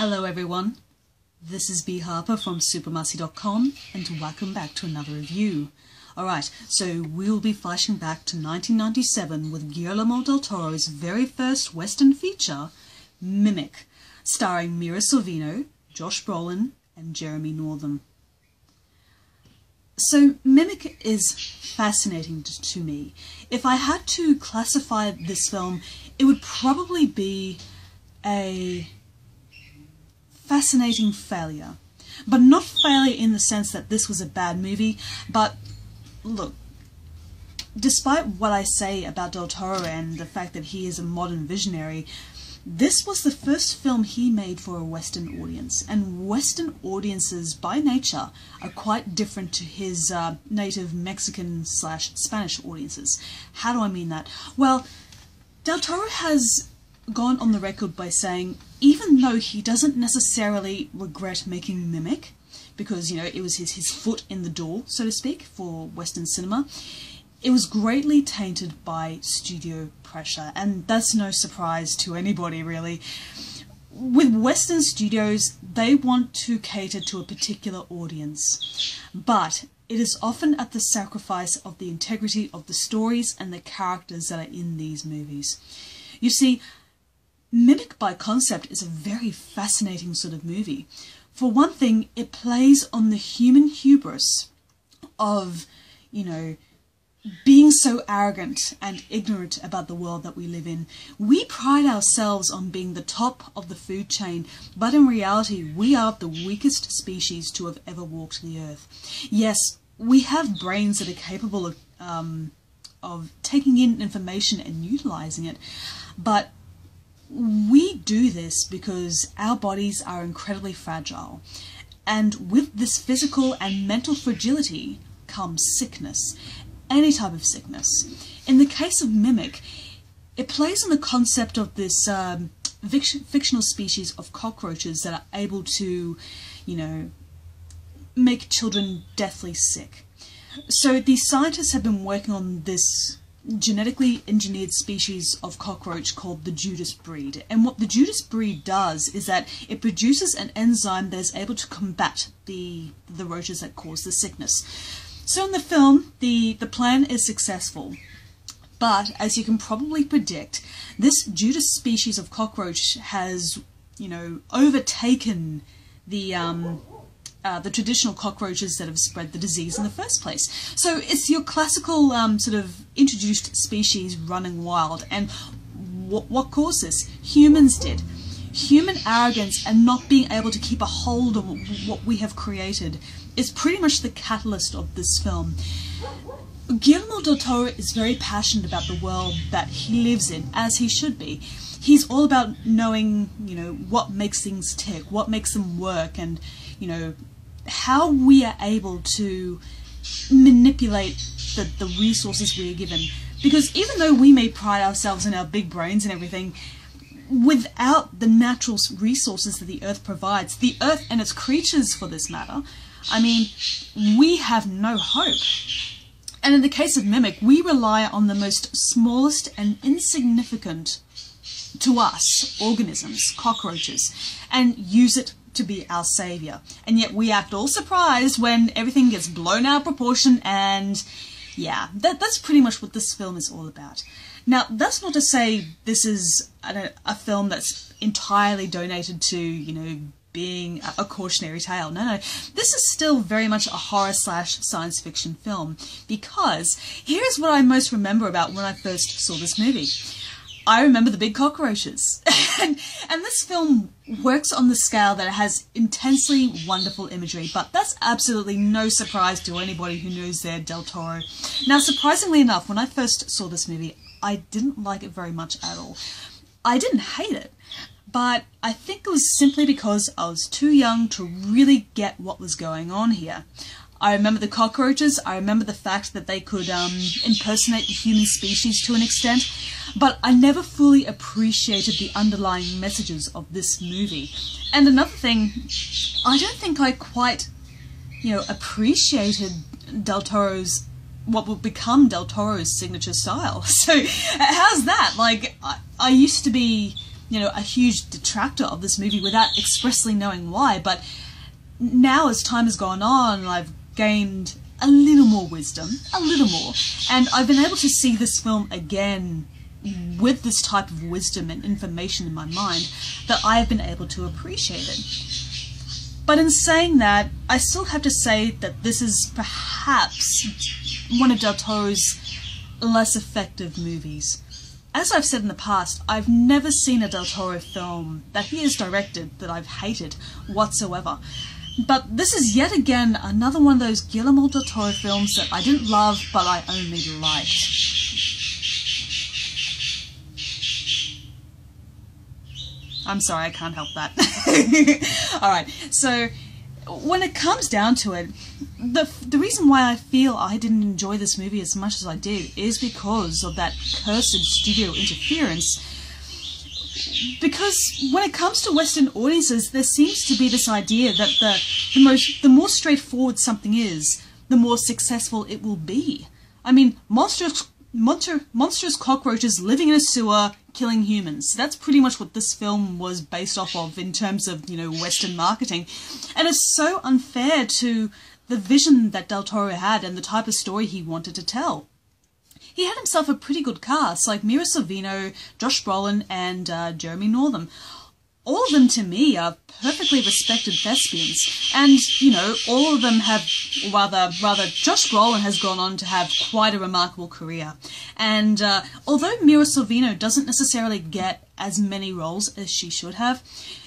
Hello everyone, this is Bea Harper from Supermarcy.com and welcome back to another review. Alright, so we'll be flashing back to 1997 with Guillermo del Toro's very first Western feature, Mimic, starring Mira Sorvino, Josh Brolin and Jeremy Northam. So Mimic is fascinating to me. If I had to classify this film, it would probably be a fascinating failure. But not failure in the sense that this was a bad movie, but look, despite what I say about Del Toro and the fact that he is a modern visionary, this was the first film he made for a Western audience, and Western audiences by nature are quite different to his native Mexican/Spanish audiences. How do I mean that? Well, Del Toro has gone on the record by saying, even though he doesn't necessarily regret making Mimic, because, you know, it was his foot in the door, so to speak, for Western cinema, it was greatly tainted by studio pressure, and that's no surprise to anybody, really. With Western studios, they want to cater to a particular audience, but it is often at the sacrifice of the integrity of the stories and the characters that are in these movies. You see, Mimic by concept is a very fascinating sort of movie. For one thing, it plays on the human hubris of, you know, being so arrogant and ignorant about the world that we live in. We pride ourselves on being the top of the food chain, but in reality, we are the weakest species to have ever walked the earth. Yes, we have brains that are capable of taking in information and utilizing it, but we do this because our bodies are incredibly fragile, and with this physical and mental fragility comes sickness, any type of sickness. In the case of Mimic, it plays on the concept of this fictional species of cockroaches that are able to, you know, make children deathly sick. So these scientists have been working on this genetically engineered species of cockroach called the Judas breed, and what the Judas breed does is that it produces an enzyme that is able to combat the roaches that cause the sickness. So in the film, the plan is successful, but as you can probably predict, this Judas species of cockroach has, you know, overtaken the traditional cockroaches that have spread the disease in the first place. So it's your classical sort of introduced species running wild, and what caused this? Humans did. Human arrogance and not being able to keep a hold of what we have created is pretty much the catalyst of this film. Guillermo del Toro is very passionate about the world that he lives in, as he should be. He's all about knowing, you know, what makes things tick, what makes them work, and, you know, how we are able to manipulate the resources we are given. Because even though we may pride ourselves in our big brains and everything, without the natural resources that the earth provides, the earth and its creatures for this matter, I mean, we have no hope. And in the case of Mimic, we rely on the most smallest and insignificant to us organisms, cockroaches, and use it to be our saviour. And yet we act all surprised when everything gets blown out of proportion, and yeah, that's pretty much what this film is all about. Now, that's not to say this is a film that's entirely donated to, you know, being a cautionary tale. No, this is still very much a horror/science fiction film, because here's what I most remember about when I first saw this movie. I remember the big cockroaches. and this film works on the scale that it has intensely wonderful imagery, but that's absolutely no surprise to anybody who knows their Del Toro. Now, surprisingly enough, when I first saw this movie, I didn't like it very much at all. I didn't hate it, but I think it was simply because I was too young to really get what was going on here. I remember the cockroaches, I remember the fact that they could impersonate the human species to an extent, but I never fully appreciated the underlying messages of this movie. And another thing, I don't think I quite, you know, appreciated Del Toro's, what would become Del Toro's signature style. So how's that? Like, I used to be a huge detractor of this movie without expressly knowing why, but now as time has gone on, I've gained a little more wisdom, a little more, and I've been able to see this film again with this type of wisdom and information in my mind, that I have been able to appreciate it. But in saying that, I still have to say that this is perhaps one of Del Toro's less effective movies. As I've said in the past, I've never seen a Del Toro film that he has directed that I've hated whatsoever. But this is yet again another one of those Guillermo del Toro films that I didn't love, but I only liked. I'm sorry, I can't help that. Alright, so when it comes down to it, the reason why I feel I didn't enjoy this movie as much as I did is because of that cursed studio interference. Because when it comes to Western audiences, there seems to be this idea that the more straightforward something is, the more successful it will be. I mean, monstrous cockroaches living in a sewer, killing humans. That's pretty much what this film was based off of in terms of, Western marketing. And it's so unfair to the vision that Del Toro had and the type of story he wanted to tell. He had himself a pretty good cast, like Mira Sorvino, Josh Brolin, and Jeremy Northam. All of them, to me, are perfectly respected thespians, and, all of them have, rather, Josh Brolin has gone on to have quite a remarkable career. And although Mira Sorvino doesn't necessarily get as many roles as she should have,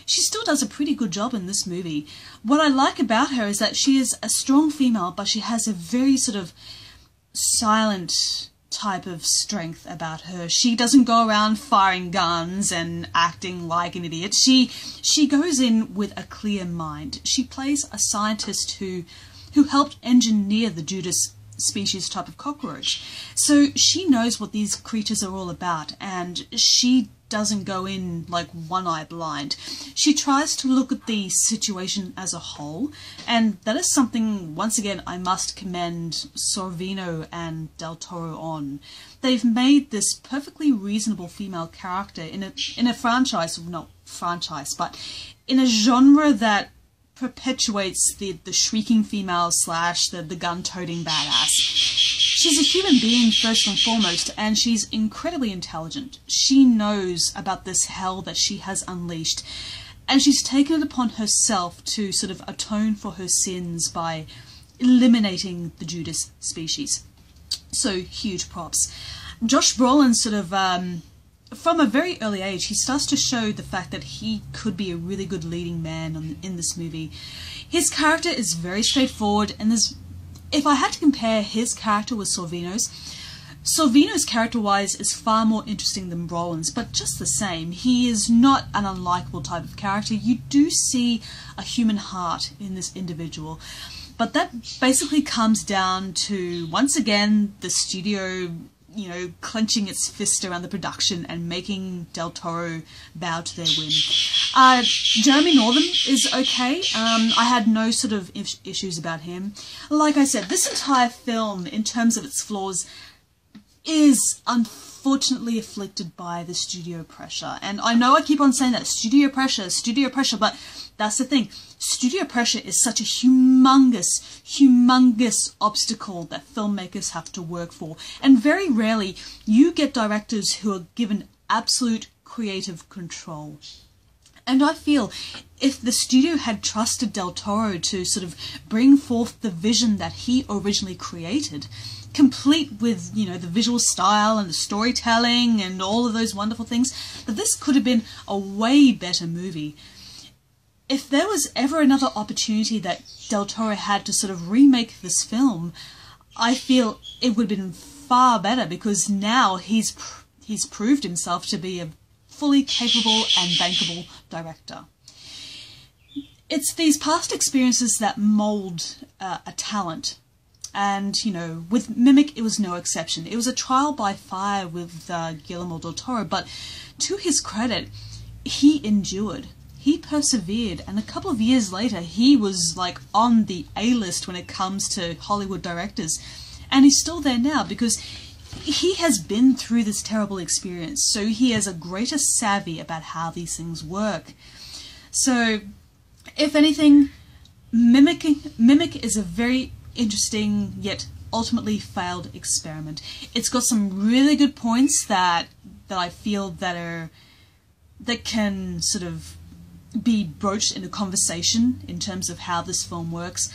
she still does a pretty good job in this movie. What I like about her is that she is a strong female, but she has a very sort of silent type of strength about her. She doesn't go around firing guns and acting like an idiot. She goes in with a clear mind. She plays a scientist who helped engineer the Judas species type of cockroach. So she knows what these creatures are all about, and she doesn't go in like one eye blind. She tries to look at the situation as a whole, and that is something, once again, I must commend Sorvino and Del Toro on. They've made this perfectly reasonable female character in a franchise, not franchise, but in a genre that perpetuates the shrieking female slash the gun-toting badass. She's a human being first and foremost, and she's incredibly intelligent. She knows about this hell that she has unleashed, and she's taken it upon herself to sort of atone for her sins by eliminating the Judas species. So, huge props. Josh Brolin sort of, from a very early age, he starts to show the fact that he could be a really good leading man in this movie. His character is very straightforward, and if I had to compare his character with Sorvino's character-wise is far more interesting than Brolin's, but just the same, he is not an unlikable type of character. You do see a human heart in this individual. But that basically comes down to, once again, the studio, clenching its fist around the production and making Del Toro bow to their whim. Jeremy Northam is okay. I had no sort of issues about him. Like I said, this entire film, in terms of its flaws, is unfortunately afflicted by the studio pressure. And I know I keep on saying that, studio pressure, but that's the thing. Studio pressure is such a humongous obstacle that filmmakers have to work for. And very rarely you get directors who are given absolute creative control. And I feel if the studio had trusted Del Toro to sort of bring forth the vision that he originally created, complete with, the visual style and the storytelling and all of those wonderful things, that this could have been a way better movie. If there was ever another opportunity that Del Toro had to sort of remake this film, I feel it would have been far better, because now he's proved himself to be a fully capable and bankable director. It's these past experiences that mould a talent. And, with Mimic, it was no exception. It was a trial by fire with Guillermo del Toro, but to his credit, he endured. He persevered, and a couple of years later, he was, on the A-list when it comes to Hollywood directors. And he's still there now, because he has been through this terrible experience, so he has a greater savvy about how these things work. So, if anything, Mimic is a very interesting yet ultimately failed experiment. It's got some really good points that I feel that can sort of be broached in a conversation in terms of how this film works,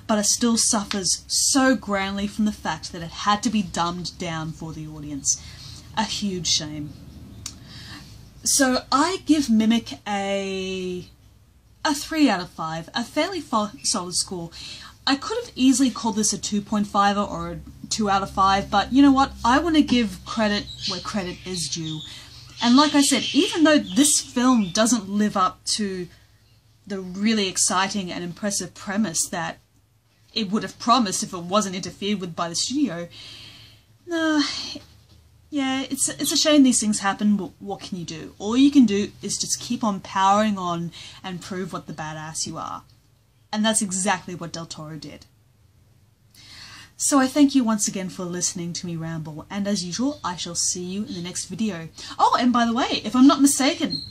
but it still suffers so grandly from the fact that it had to be dumbed down for the audience. A huge shame. So I give Mimic a 3 out of 5, a fairly solid score. I could have easily called this a 2.5 or a 2 out of 5, but you know what? I want to give credit where credit is due. And like I said, even though this film doesn't live up to the really exciting and impressive premise that it would have promised if it wasn't interfered with by the studio, yeah, it's a shame these things happen, but what can you do? All you can do is just keep on powering on and prove what the badass you are. And that's exactly what Del Toro did. So I thank you once again for listening to me ramble, and as usual, I shall see you in the next video. Oh, and by the way, if I'm not mistaken,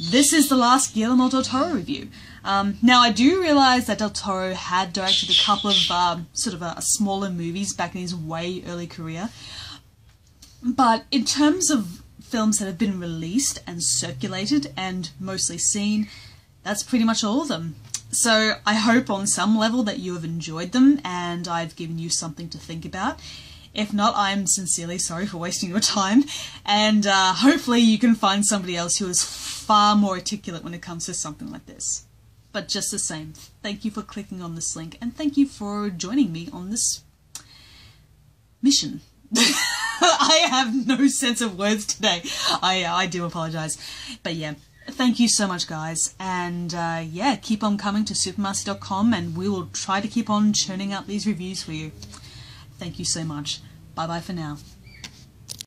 this is the last Guillermo del Toro review. Now, I do realise that Del Toro had directed a couple of sort of smaller movies back in his way early career, but in terms of films that have been released and circulated and mostly seen, that's pretty much all of them. So I hope on some level that you have enjoyed them and I've given you something to think about. If not, I'm sincerely sorry for wasting your time, and hopefully you can find somebody else who is far more articulate when it comes to something like this. But just the same, thank you for clicking on this link, and thank you for joining me on this mission. I have no sense of words today. I do apologise. But yeah, thank you so much, guys. And yeah, keep on coming to supermarcy.com and we will try to keep on churning out these reviews for you. Thank you so much. Bye-bye for now.